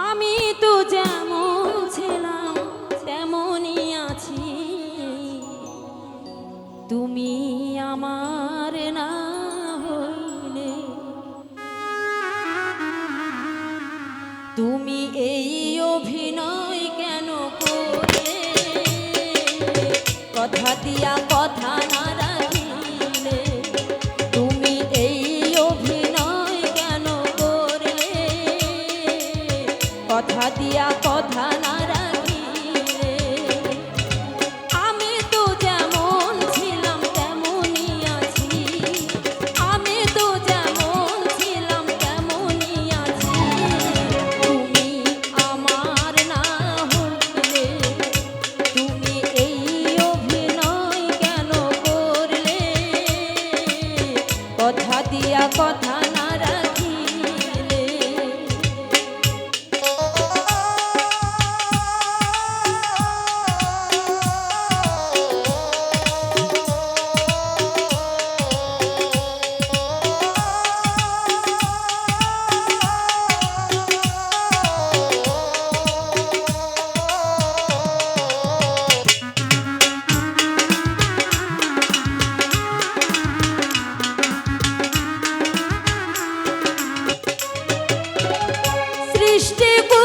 আমি তো যেমন ছিলাম তেমনই আছি, তুমি আমার না হইলে। তুমি এই অভিনয় কেন করলে, কথা দিয়া কথা না রাখিলে। তুমি এই অভিনয় কেন করলে, কথা দিয়া কথা না রাখিলে। আমি তো যেমন ছিলাম তেমনই আছি, আমি তো যেমন ছিলাম তেমনই আছি। তুমি আমার না হইলে, তুমি এই অভিনয় কেন করলে, কথা দিয়া কথা না রাখিলে।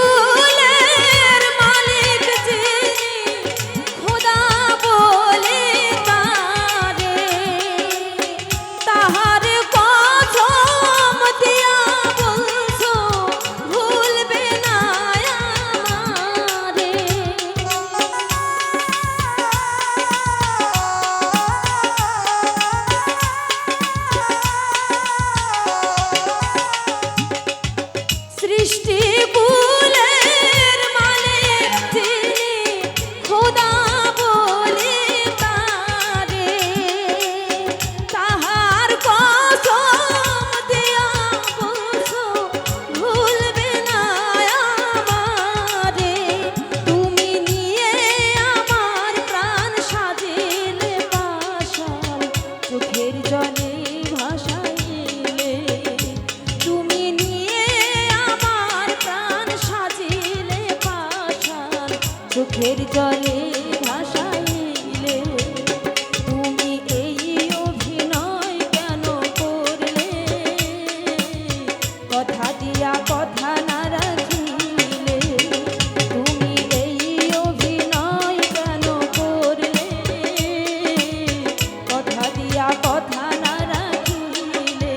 সৃষ্টিকুলের মালিক যিনি, খোদা বলে তারে, তাহার কসম দিয়া বলছো ভুলবে না আমারে। সৃষ্টিকুলের মালিক যিনি, খোদা বলে তারে, তাহার কসম দিয়া বলছো ভুলবে না আমারে। তুমি নিয়ে আমার প্রাণ সাজিলে পাশাল, চোখের জলে ভাসাইলে। তুমি নিয়ে আমার প্রাণ সাজিলে পাশাল, চোখের জলে ভাসাইলে। তুমি এই অভিনয় কেন করলে, কথা দিয়া কথা না রাখিলে। তুমি এই অভিনয় কেন করলে, কথা দিয়া কথা না রাখিলে।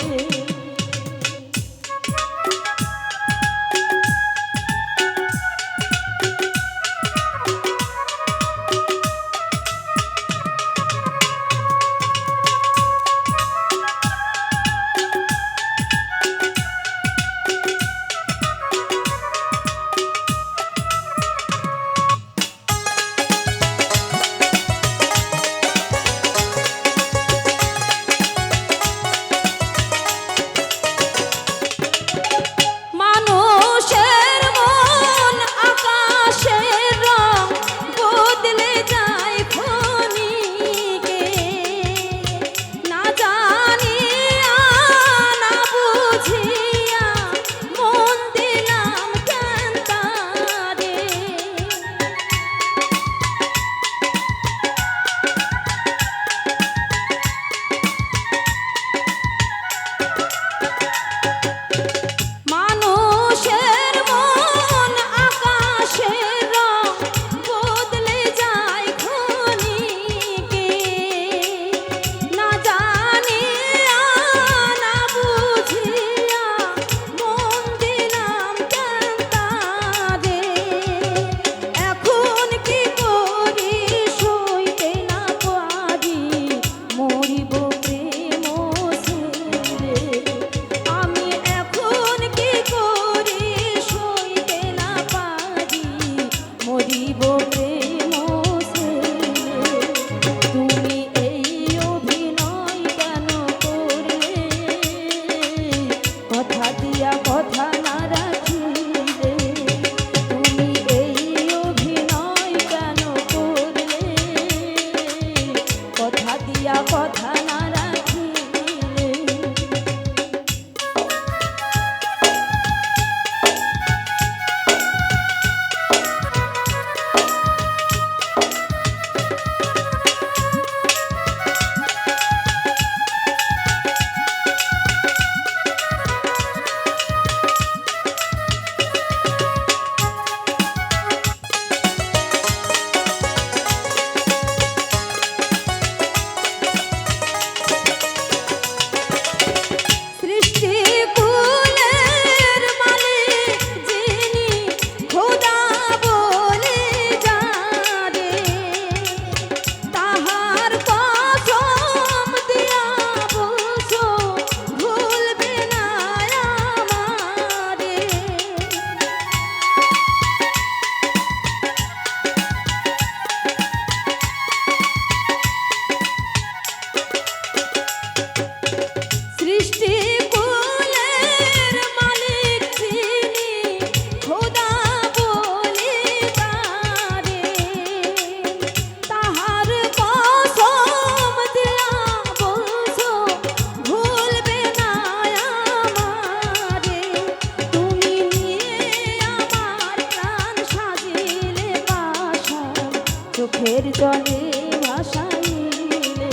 চোখের জলে ভাসাইলে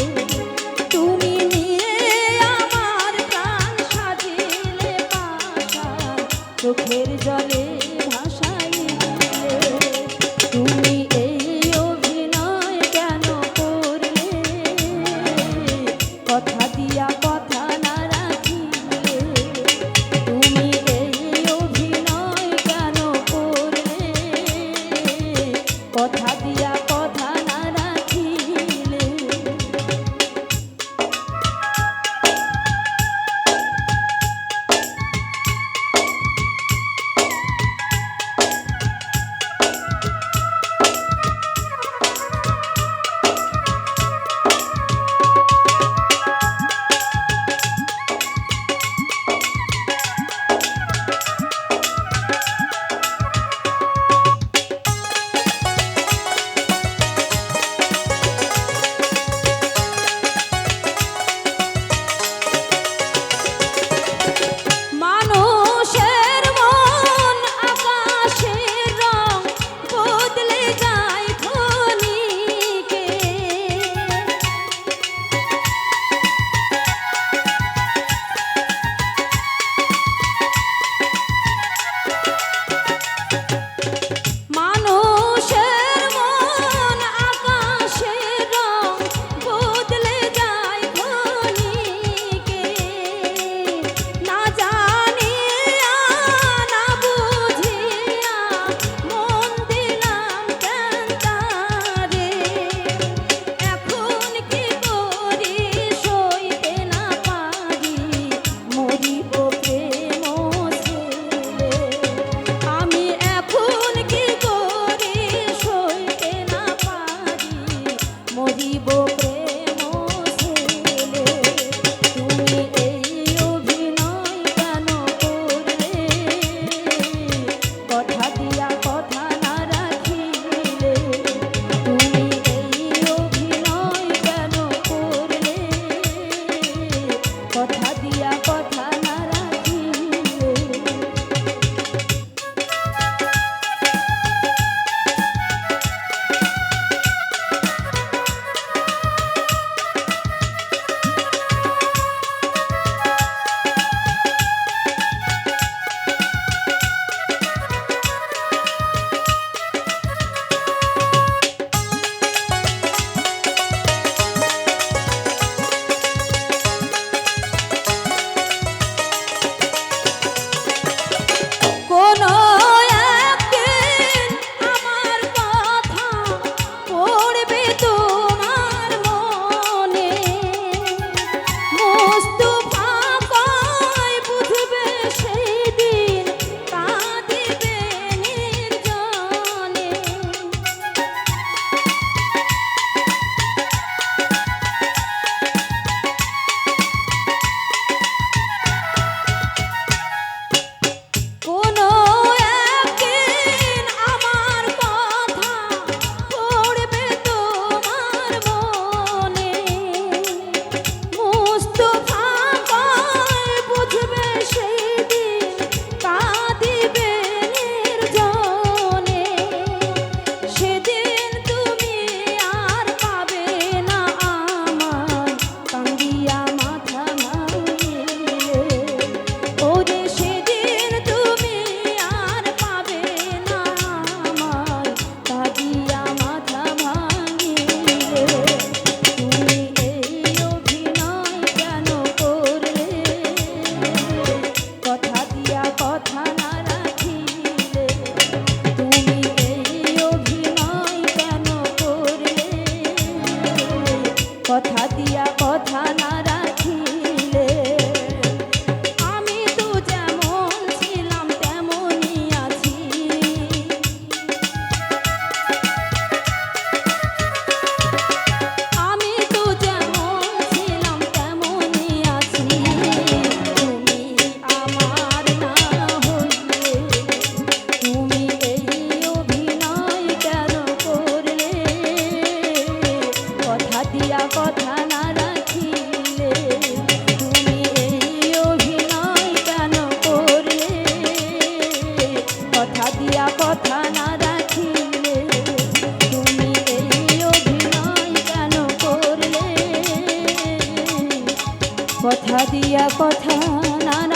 তুমি নিয়ে আমার প্রাণ সাজিলে পাশা চোখের জলে ভাসাইলে তুমি এই অভিনয় কেন করলে কথা দিয়া কথা না রাখিলে তুমি এই অভিনয় কেন করলে কথা দিয়া কথা না রাখিলে মানুষের মন আকাশের রং বদলে যায় ক্ষণিকে মানুষের মন আকাশের রং বদলে যায় ক্ষণিকে না জানিয়া না বুঝিয়া মন দিলাম কেন তারে এখন কি করি সইতে না পারি মরিব প্রেম ছেলে আমি এখন কি করি সইতে না পারি মরিব প্রেম ছেলে তুমি এই অভিনয় কেন করলে কথা দিয়া কথা না রাখিলে তুমি এই অভিনয় কেন করলে কথা দিয়া কথা না রাখিলে কোনো একদিন আমার কথা পড়বে তোমার মনে মুস্তাফা কয় বুঝবে সেই দিন কাঁদিবে নির্জনে কোনো একদিন আমার কথা পড়বে তোমার মনে মুস্তাফা কয় বুঝবে সেই দিন কাঁদিবে নির্জনে সেদিন তুমি আর পাবে না আমার কান্দিয়া মাথা ভাঙিলে ওরে সেদিন তুমি আর পাবে না আমার কাঁদিয়া মাথা ভাঙিলে তুমি এই অভিনয় কেন করলে কথা দিয়া কথা না রাখিলে তুমি এই অভিনয় কেন করলে কথা দিয়া কথা না রাখিলে আমি তো যেমন ছিলাম তেমনই আছি আমি তো যেমন ছিলাম তেমনই আছি তুমি আমার না হইলে তুমি এই অভিনয় কেন করলে কথা দিয়া কথা না রাখিলে তুমি এই অভিনয় কেন করলে কথা দিয়া কথা না রাখিলে তুমি এই কথা দিয়া কথা না